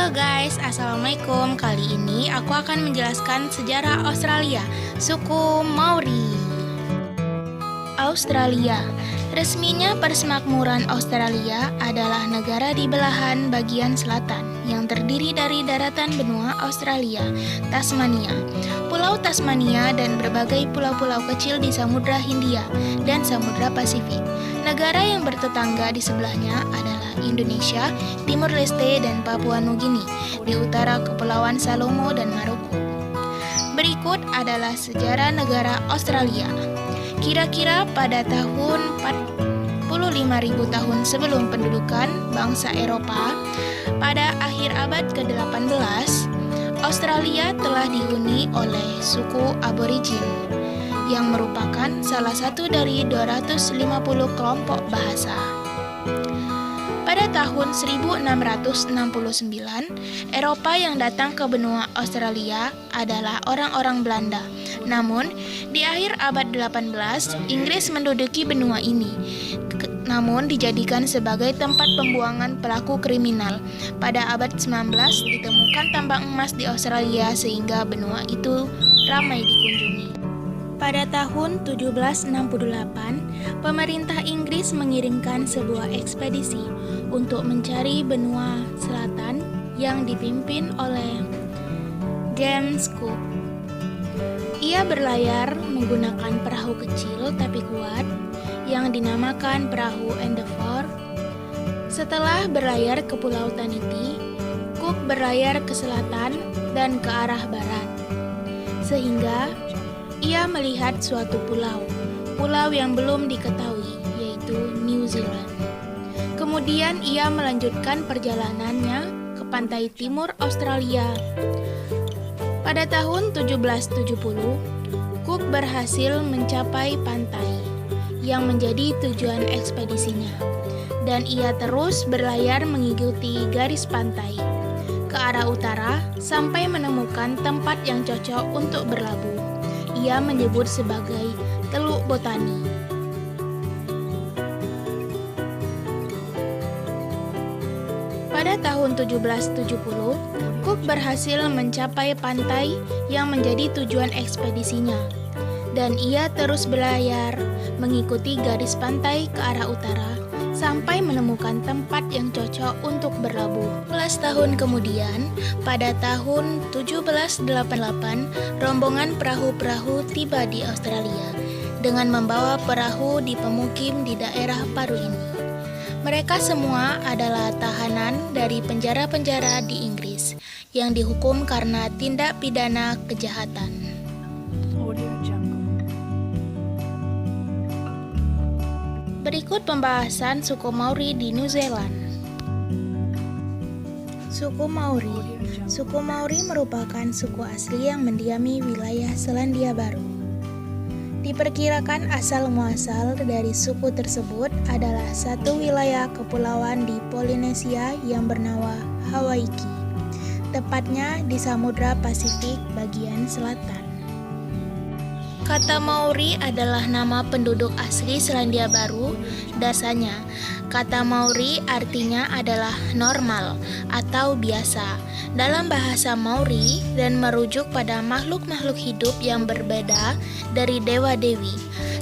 Halo guys, Assalamualaikum. Kali ini aku akan menjelaskan sejarah Australia, suku Maori. Australia, resminya Persemakmuran Australia adalah negara di belahan bagian selatan yang terdiri dari daratan benua Australia, Tasmania, Pulau Tasmania dan berbagai pulau-pulau kecil di Samudra Hindia dan Samudra Pasifik. Negara yang bertetangga di sebelahnya adalah Indonesia, Timur Leste, dan Papua Nugini, di utara Kepulauan Salomo dan Maroko. Berikut adalah sejarah negara Australia. Kira-kira pada tahun 45.000 tahun sebelum pendudukan bangsa Eropa, pada akhir abad ke-18, Australia telah dihuni oleh suku Aborigin, yang merupakan salah satu dari 250 kelompok bahasa. Pada tahun 1669, Eropa yang datang ke benua Australia adalah orang-orang Belanda. Namun, di akhir abad 18, Inggris menduduki benua ini, namun dijadikan sebagai tempat pembuangan pelaku kriminal. Pada abad 19, ditemukan tambang emas di Australia sehingga benua itu ramai dikunjungi. Pada tahun 1768, pemerintah Inggris mengirimkan sebuah ekspedisi untuk mencari benua selatan yang dipimpin oleh James Cook. Ia berlayar menggunakan perahu kecil tapi kuat yang dinamakan perahu Endeavour. Setelah berlayar ke Pulau Tahiti, Cook berlayar ke selatan dan ke arah barat, sehingga ia melihat suatu pulau yang belum diketahui, yaitu New Zealand. Kemudian ia melanjutkan perjalanannya ke pantai timur Australia. Pada tahun 1770, Cook berhasil mencapai pantai yang menjadi tujuan ekspedisinya, dan ia terus berlayar mengikuti garis pantai ke arah utara sampai menemukan tempat yang cocok untuk berlabuh. Ia menyebut sebagai Teluk Botani. Pada tahun 1770, Cook berhasil mencapai pantai yang menjadi tujuan ekspedisinya, dan ia terus berlayar mengikuti garis pantai ke arah utara sampai menemukan tempat yang cocok untuk berlabuh. 11 tahun kemudian, pada tahun 1788, rombongan perahu-perahu tiba di Australia dengan membawa perahu di pemukim di daerah Paru ini. Mereka semua adalah tahanan dari penjara-penjara di Inggris yang dihukum karena tindak pidana kejahatan. Berikut pembahasan suku Maori di New Zealand. Suku Maori. Suku Maori merupakan suku asli yang mendiami wilayah Selandia Baru. Diperkirakan asal-muasal dari suku tersebut adalah satu wilayah kepulauan di Polinesia yang bernama Hawaii, tepatnya di Samudra Pasifik bagian selatan. Kata Maori adalah nama penduduk asli Selandia Baru. Dasarnya, kata Maori artinya adalah normal atau biasa dalam bahasa Maori dan merujuk pada makhluk-makhluk hidup yang berbeda dari dewa-dewi.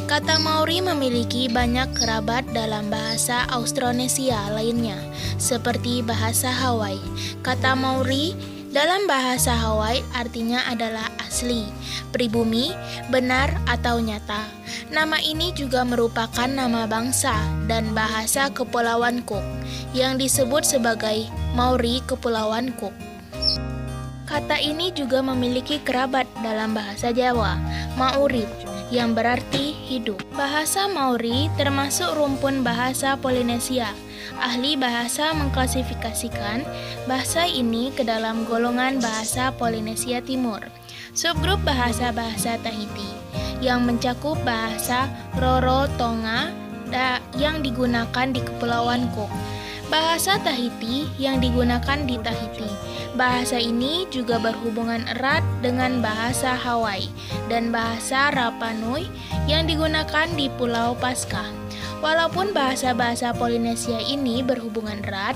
Kata Maori memiliki banyak kerabat dalam bahasa Austronesia lainnya, seperti bahasa Hawaii. Kata Maori dalam bahasa Hawaii artinya adalah asli, pribumi, benar atau nyata. Nama ini juga merupakan nama bangsa dan bahasa Kepulauan Cook yang disebut sebagai Maori Kepulauan Cook. Kata ini juga memiliki kerabat dalam bahasa Jawa, Maurib, yang berarti hidup. Bahasa Maori termasuk rumpun bahasa Polinesia. Ahli bahasa mengklasifikasikan bahasa ini ke dalam golongan bahasa Polinesia Timur, subgrup bahasa-bahasa Tahiti, yang mencakup bahasa Roro-Tonga yang digunakan di Kepulauan Cook, bahasa Tahiti yang digunakan di Tahiti. Bahasa ini juga berhubungan erat dengan bahasa Hawaii dan bahasa Rapa Nui yang digunakan di Pulau Paskah. Walaupun bahasa-bahasa Polinesia ini berhubungan erat,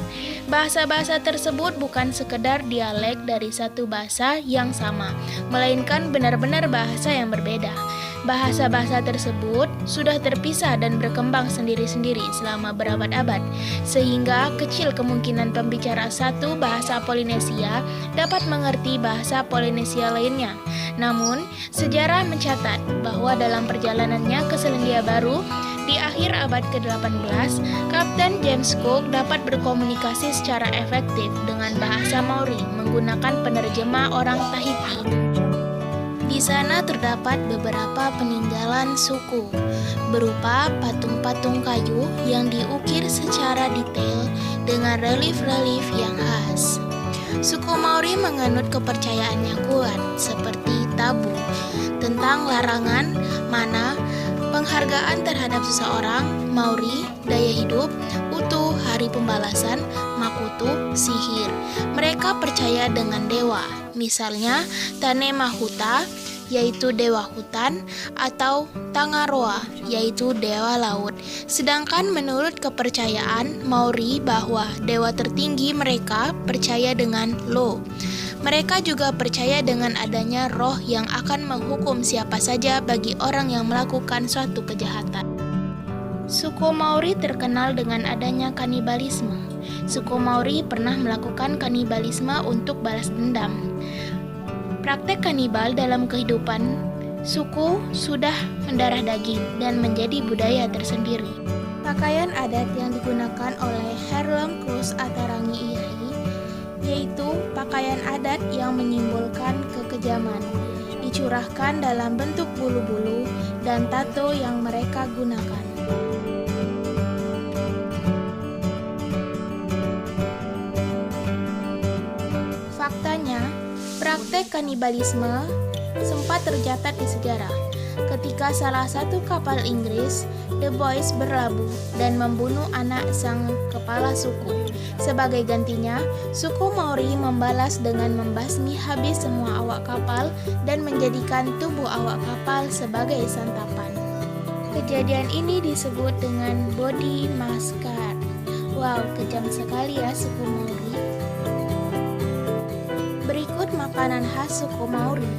bahasa-bahasa tersebut bukan sekedar dialek dari satu bahasa yang sama, melainkan benar-benar bahasa yang berbeda. Bahasa-bahasa tersebut sudah terpisah dan berkembang sendiri-sendiri selama berabad-abad, sehingga kecil kemungkinan pembicara satu bahasa Polinesia dapat mengerti bahasa Polinesia lainnya. Namun, sejarah mencatat bahwa dalam perjalanannya ke Selandia Baru, di akhir abad ke-18, Kapten James Cook dapat berkomunikasi secara efektif dengan bahasa Maori menggunakan penerjemah orang Tahiti. Di sana terdapat beberapa peninggalan suku, berupa patung-patung kayu yang diukir secara detail dengan relief-relief yang khas. Suku Maori menganut kepercayaan yang kuat, seperti tabu, tentang larangan, mana, penghargaan terhadap seseorang, Maori, daya hidup, utuh, hari pembalasan, makutu, sihir. Mereka percaya dengan dewa, misalnya Tane Mahuta, yaitu dewa hutan, atau Tangaroa, yaitu dewa laut. Sedangkan menurut kepercayaan Maori bahwa dewa tertinggi mereka percaya dengan Lo. Mereka juga percaya dengan adanya roh yang akan menghukum siapa saja bagi orang yang melakukan suatu kejahatan. Suku Maori terkenal dengan adanya kanibalisme. Suku Maori pernah melakukan kanibalisme untuk balas dendam. Praktek kanibal dalam kehidupan suku sudah mendarah daging dan menjadi budaya tersendiri. Pakaian adat yang digunakan oleh Harlem Cruz Atarangi Iai, yaitu pakaian adat yang menyimbolkan kekejaman, dicurahkan dalam bentuk bulu-bulu dan tato yang mereka gunakan. Faktanya, praktek kanibalisme sempat tercatat di sejarah ketika salah satu kapal Inggris, The Boys, berlabuh dan membunuh anak sang kepala suku. Sebagai gantinya, suku Maori membalas dengan membasmi habis semua awak kapal dan menjadikan tubuh awak kapal sebagai santapan. Kejadian ini disebut dengan body massacre. Wow, kejam sekali ya suku Maori. Berikut makanan khas suku Maori,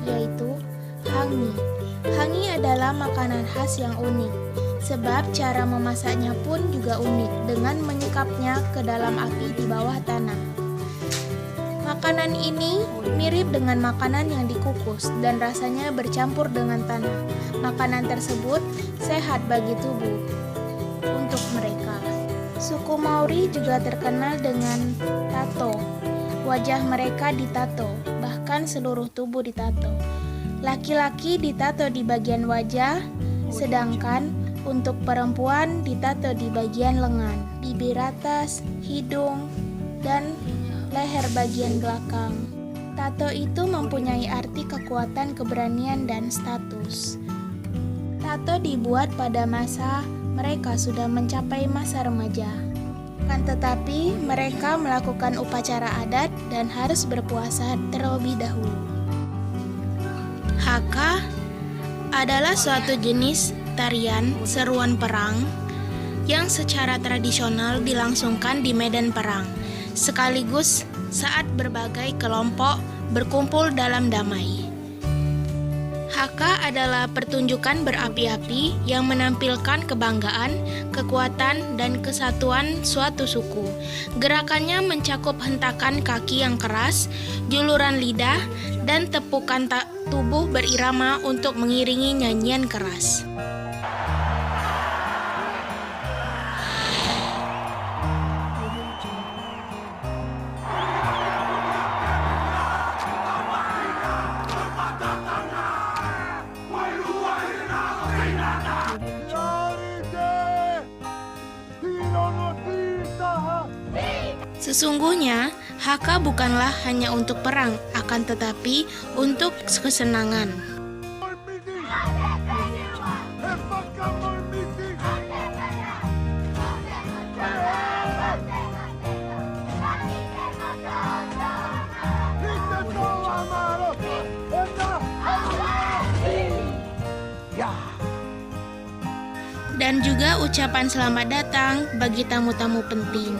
yaitu hangi. Hangi adalah makanan khas yang unik, sebab cara memasaknya pun juga unik dengan menyekapnya ke dalam api di bawah tanah. Makanan ini mirip dengan makanan yang dikukus dan rasanya bercampur dengan tanah. Makanan tersebut sehat bagi tubuh untuk mereka. Suku Maori juga terkenal dengan tato. Wajah mereka ditato, bahkan seluruh tubuh ditato. Laki-laki ditato di bagian wajah, sedangkan untuk perempuan ditato di bagian lengan, bibir atas, hidung, dan leher bagian belakang. Tato itu mempunyai arti kekuatan, keberanian, dan status. Tato dibuat pada masa mereka sudah mencapai masa remaja. Kan tetapi mereka melakukan upacara adat dan harus berpuasa terlebih dahulu. Haka adalah suatu jenis tarian seruan perang yang secara tradisional dilangsungkan di medan perang, sekaligus saat berbagai kelompok berkumpul dalam damai. Haka adalah pertunjukan berapi-api yang menampilkan kebanggaan, kekuatan, dan kesatuan suatu suku. Gerakannya mencakup hentakan kaki yang keras, juluran lidah, dan tepukan tubuh berirama untuk mengiringi nyanyian keras. Sesungguhnya, haka bukanlah hanya untuk perang, akan tetapi untuk kesenangan. dan juga ucapan selamat datang bagi tamu-tamu penting.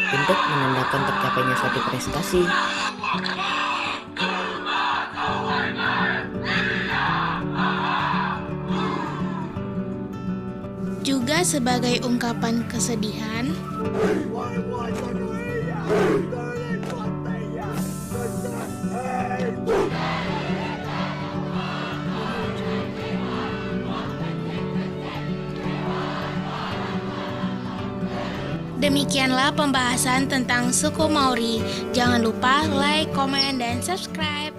Untuk menandakan tercapainya suatu prestasi. Juga sebagai ungkapan kesedihan, demikianlah pembahasan tentang suku Maori. Jangan lupa like, komen, dan subscribe.